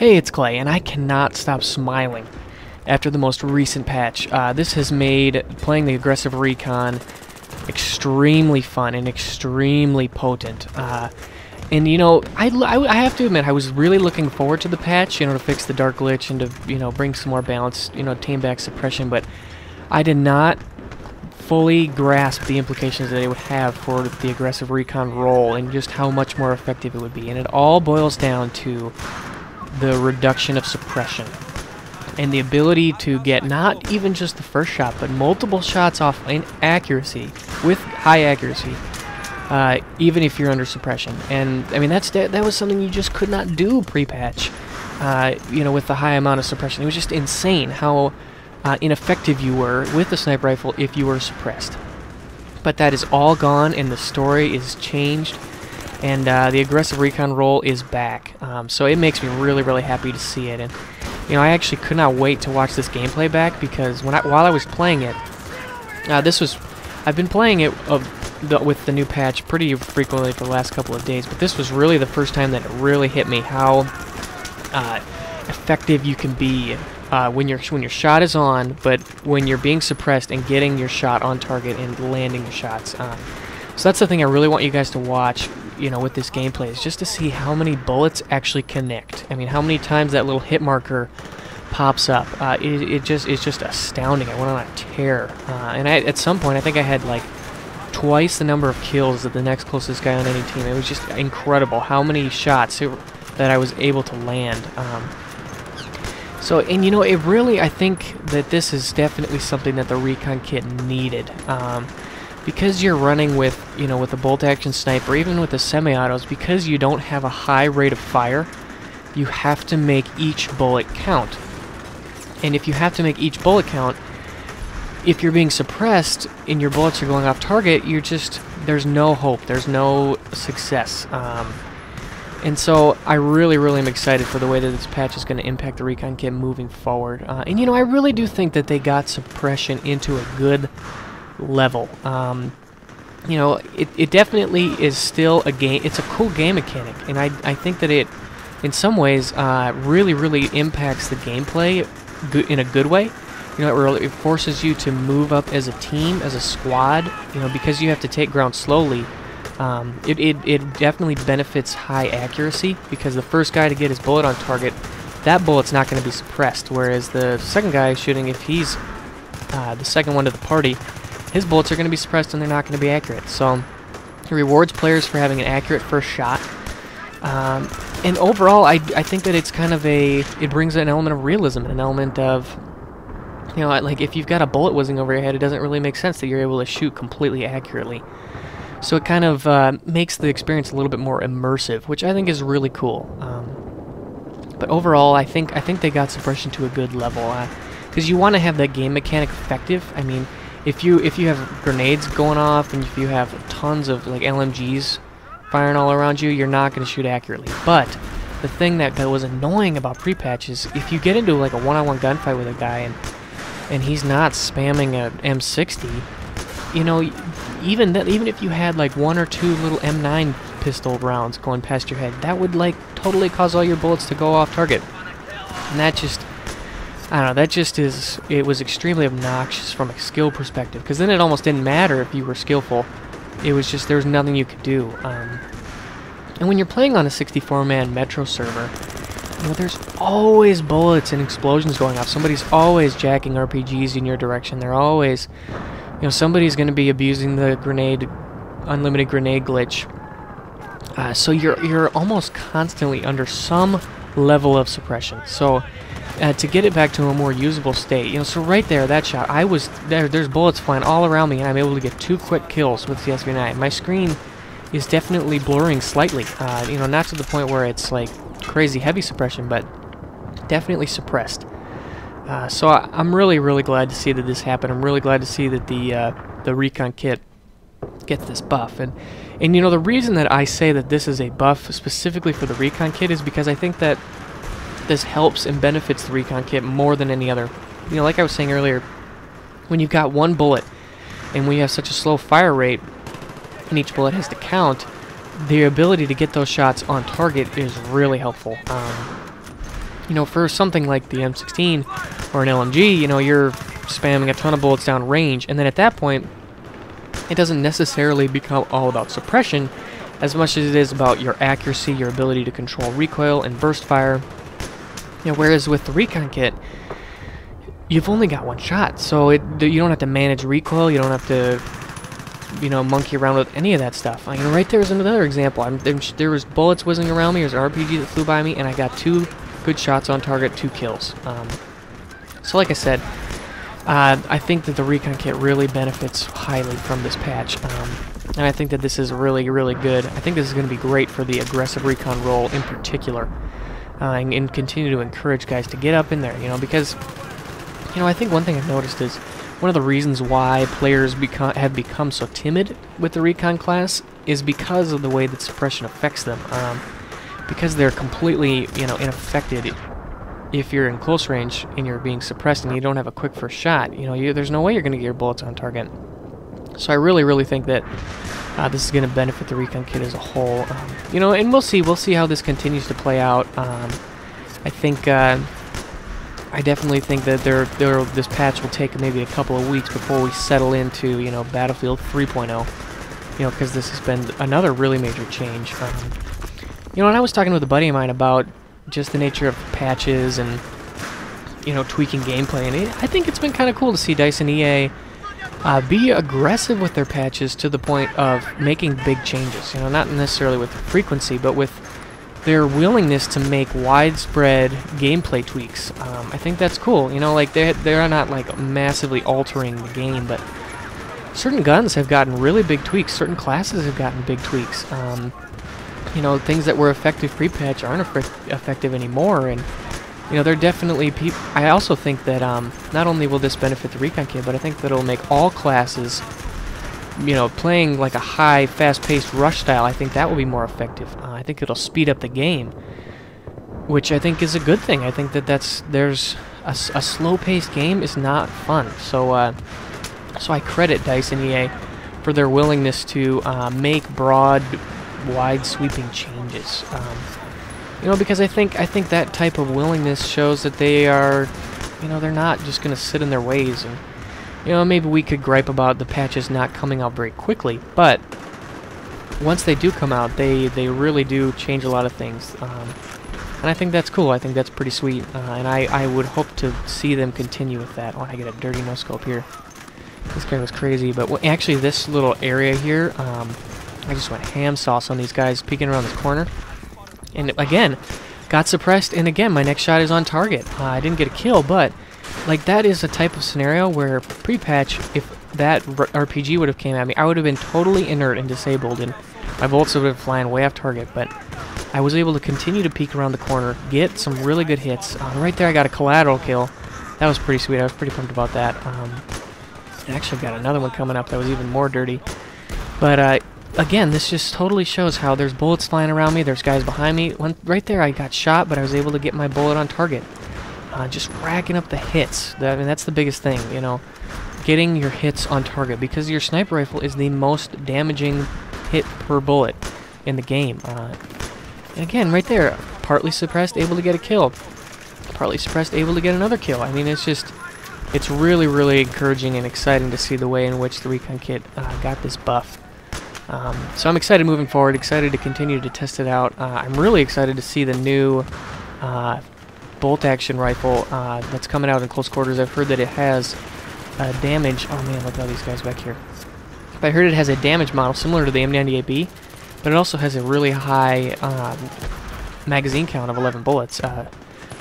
Hey, it's Clay, and I cannot stop smiling after the most recent patch. This has made playing the Aggressive Recon extremely fun and extremely potent. And you know, I have to admit, I was really looking forward to the patch, you know, to fix the dark glitch and to, you know, bring some more balance, you know, tame back suppression, but I did not fully grasp the implications that it would have for the Aggressive Recon role and just how much more effective it would be. And it all boils down to the reduction of suppression and the ability to get not even just the first shot, but multiple shots off in accuracy, with high accuracy, even if you're under suppression. And I mean, that was something you just could not do pre-patch, you know, with the high amount of suppression. It was just insane how ineffective you were with the sniper rifle if you were suppressed. But that is all gone, and the story is changed, and the Aggressive Recon role is back. So it makes me really, really happy to see it. And you know, I actually could not wait to watch this gameplay back, because while I was playing it, I've been playing it with the new patch pretty frequently for the last couple of days, but this was really the first time that it really hit me how effective you can be when your shot is on, but when you're being suppressed and getting your shot on target and landing your shots. So that's the thing I really want you guys to watch, you know, with this gameplay, is just to see how many bullets actually connect. I mean, how many times that little hit marker pops up. It's just astounding. I went on a tear, and at some point I think I had like twice the number of kills of the next closest guy on any team. It was just incredible how many shots that I was able to land. So, and you know, it really, I think that this is definitely something that the Recon kit needed. Because you're running with, you know, with a bolt-action sniper, even with the semi-autos, because you don't have a high rate of fire, you have to make each bullet count. And if you have to make each bullet count, if you're being suppressed and your bullets are going off target, there's no hope, there's no success. And so I really, really am excited for the way that this patch is going to impact the Recon kit moving forward. And you know, I really do think that they got suppression into a good level. You know, it definitely is still a game. It's a cool game mechanic, and I think that it, in some ways, really, really impacts the gameplay in a good way. You know, it forces you to move up as a team, as a squad. You know, because you have to take ground slowly. It definitely benefits high accuracy, because the first guy to get his bullet on target, that bullet's not going to be suppressed. Whereas the second guy shooting, if he's the second one to the party, his bullets are going to be suppressed and they're not going to be accurate. So it rewards players for having an accurate first shot. And overall, I think that it's kind of it brings an element of realism, an element of, you know, like if you've got a bullet whizzing over your head, it doesn't really make sense that you're able to shoot completely accurately. So it kind of makes the experience a little bit more immersive, which I think is really cool. But overall, I think they got suppression to a good level, because you want to have that game mechanic effective. I mean, if you have grenades going off and if you have tons of like LMGs firing all around you, you're not going to shoot accurately. But the thing that was annoying about pre-patch is if you get into like a one-on-one gunfight with a guy and he's not spamming a M60, you know, even if you had like one or two little M9 pistol rounds going past your head, that would like totally cause all your bullets to go off target. And that just, I don't know, that just is, it was extremely obnoxious from a skill perspective, because then it almost didn't matter if you were skillful. It was just, there was nothing you could do. And when you're playing on a 64-man Metro server, you know, there's always bullets and explosions going off. Somebody's always jacking RPGs in your direction. They're always, you know, somebody's going to be abusing the unlimited grenade glitch. So you're almost constantly under some level of suppression. So to get it back to a more usable state, you know, so right there, that shot, there's bullets flying all around me, and I'm able to get 2 quick kills with the SV9. My screen is definitely blurring slightly, you know, not to the point where it's like crazy heavy suppression, but definitely suppressed. So I'm really, really glad to see that this happened. I'm really glad to see that the Recon kit gets this buff. And you know, the reason that I say that this is a buff specifically for the Recon kit is because I think that this helps and benefits the Recon kit more than any other. You know, like I was saying earlier, when you've got one bullet and we have such a slow fire rate and each bullet has to count, the ability to get those shots on target is really helpful. You know, for something like the M16 or an LMG, you know, you're spamming a ton of bullets down range, and then at that point, it doesn't necessarily become all about suppression as much as it is about your accuracy, your ability to control recoil and burst fire. You know, whereas with the Recon Kit, you've only got one shot, so you don't have to manage recoil, you don't have to, you know, monkey around with any of that stuff. You know, right there's another example. There was bullets whizzing around me, there's an RPG that flew by me, and I got 2 good shots on target, 2 kills. So like I said, I think that the Recon Kit really benefits highly from this patch, and I think that this is really, really good. I think this is going to be great for the Aggressive Recon role in particular, and continue to encourage guys to get up in there, you know, because, you know, I think one thing I've noticed is one of the reasons why players have become so timid with the Recon class is because of the way that suppression affects them, because they're completely, you know, unaffected. If you're in close range and you're being suppressed and you don't have a quick first shot, you know, there's no way you're going to get your bullets on target. So I really, really think that this is going to benefit the Recon Kit as a whole. You know, and we'll see how this continues to play out. I think, I definitely think that this patch will take maybe a couple of weeks before we settle into, you know, Battlefield 3.0. You know, because this has been another really major change. You know, and I was talking with a buddy of mine about just the nature of patches and, you know, tweaking gameplay, and I think it's been kind of cool to see DICE and EA be aggressive with their patches to the point of making big changes. You know, not necessarily with frequency, but with their willingness to make widespread gameplay tweaks. I think that's cool. You know, like they're not like massively altering the game, but certain guns have gotten really big tweaks. Certain classes have gotten big tweaks. You know, things that were effective pre-patch aren't effective anymore, and, you know, they're definitely people. I also think that not only will this benefit the Recon Kit, but I think that it'll make all classes, you know, playing like a high, fast-paced rush style. I think that will be more effective. I think it'll speed up the game, which I think is a good thing. I think that there's a slow-paced game is not fun. So so I credit DICE and EA for their willingness to make broad, wide sweeping changes, you know, because I think that type of willingness shows that they are, you know, they're not just going to sit in their ways. And, you know, maybe we could gripe about the patches not coming out very quickly, but once they do come out, they really do change a lot of things, and I think that's cool. I think that's pretty sweet, and I would hope to see them continue with that. Oh, I get a dirty no-scope here. This guy was crazy, but actually this little area here, I just went ham sauce on these guys peeking around this corner. And again, got suppressed, and again, my next shot is on target. I didn't get a kill, but, like, that is a type of scenario where pre-patch, if that RPG would have came at me, I would have been totally inert and disabled, and my bullets would have been flying way off target. But I was able to continue to peek around the corner, get some really good hits. Right there, I got a collateral kill. That was pretty sweet. I was pretty pumped about that. I actually got another one coming up that was even more dirty. But, again, this just totally shows how there's bullets flying around me, there's guys behind me. Right there I got shot, but I was able to get my bullet on target. Just racking up the hits. I mean, that's the biggest thing, you know, getting your hits on target, because your sniper rifle is the most damaging hit per bullet in the game. And again, right there, partly suppressed, able to get a kill. Partly suppressed, able to get another kill. I mean, it's really, really encouraging and exciting to see the way in which the Recon Kit got this buff. So I'm excited moving forward, excited to continue to test it out. I'm really excited to see the new bolt-action rifle that's coming out in close quarters. I've heard that it has damage. Oh man, look at all these guys back here. I heard it has a damage model similar to the M98B, but it also has a really high magazine count of 11 bullets. So I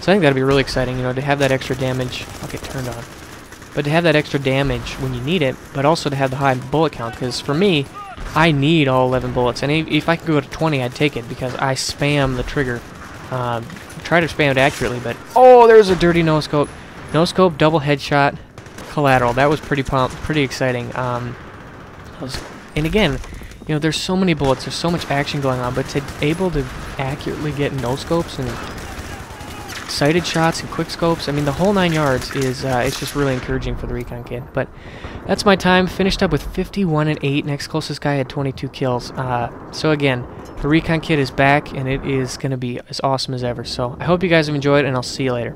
think that'd be really exciting, you know, to have that extra damage. I'll get turned on. But to have that extra damage when you need it, but also to have the high bullet count, because for me, I need all 11 bullets, and if I could go to 20, I'd take it, because I spam the trigger. Try to spam it accurately, but... Oh, there's a dirty no-scope. No-scope, double headshot, collateral. That was pretty exciting. And again, you know, there's so many bullets, there's so much action going on, but to able to accurately get no-scopes and sighted shots and quick scopes, I mean, the whole 9 yards is it's just really encouraging for the Recon Kit. But that's my time. Finished up with 51 and 8. Next closest guy had 22 kills. So again, The recon kit is back, and it is going to be as awesome as ever. So I hope you guys have enjoyed, and I'll see you later.